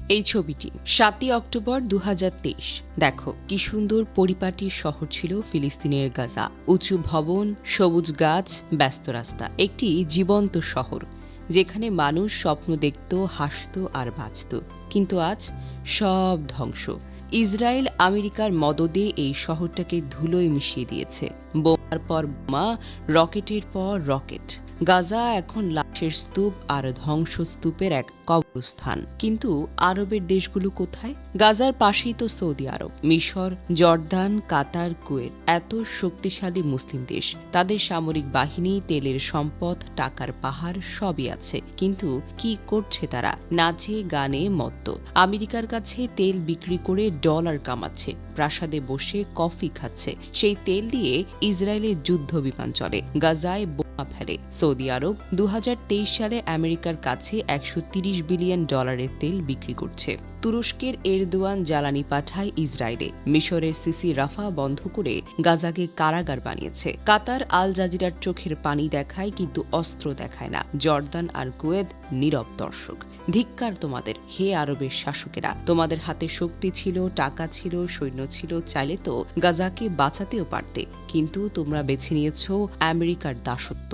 এই ছবিটি ৭ই অক্টোবর ২০২৩। দেখো কি সুন্দর পরিপাটির শহর ছিল ফিলিস্তিনের গাজা। উঁচু ভবন, সবুজ গাছ, ব্যস্ত রাস্তা। একটি জীবন্ত শহর যেখানে মানুষ স্বপ্ন দেখত, হাসত আর বাঁচত। কিন্তু আজ সব ধ্বংস। ইসরায়েল আমেরিকার মদদে এই শহরটাকে ধুলোয় মিশিয়ে দিয়েছে। বোমার পর বোমা, রকেটের পর রকেট। গাজা এখন লাশের স্তূপ আর ধ্বংসস্তূপের এক কবরস্থান। কিন্তু আরবের দেশগুলো কোথায়? গাজার পাশেই তো সৌদি আরব, মিশর, জর্দান, কাতার, কুয়েত। এত শক্তিশালী মুসলিম দেশ, তাদের সামরিক বাহিনী, তেলের সম্পদ, টাকার পাহাড় সবই আছে। কিন্তু কি করছে তারা? নাচে গানে মত্ত। আমেরিকার কাছে তেল বিক্রি করে ডলার কামাচ্ছে, প্রাসাদে বসে কফি খাচ্ছে। সেই তেল দিয়ে ইসরায়েলের যুদ্ধ বিমান চলে, গাজায় বোমা ফেলে। সৌদি আরব ২০২৩ সালে আমেরিকার কাছে $১৩০ বিলিয়ন তেল বিক্রি করছে। তুরস্কের এরদোয়ান জ্বালানি পাঠায় ইসরায়েলে। মিশরের সিসি রাফা বন্ধ করে গাজাকে কারাগার বানিয়েছে। কাতার আল জাজিরার চোখের পানি দেখায়, কিন্তু অস্ত্র দেখায় না। জর্দান আর কুয়েত নীরব দর্শক। ধিক্কার তোমাদের, হে আরবের শাসকেরা! তোমাদের হাতে শক্তি ছিল, টাকা ছিল, সৈন্য ছিল, চাইলে তো গাজাকে বাঁচাতেও পারতে। কিন্তু তোমরা বেছে নিয়েছ আমেরিকার দাসত্ব।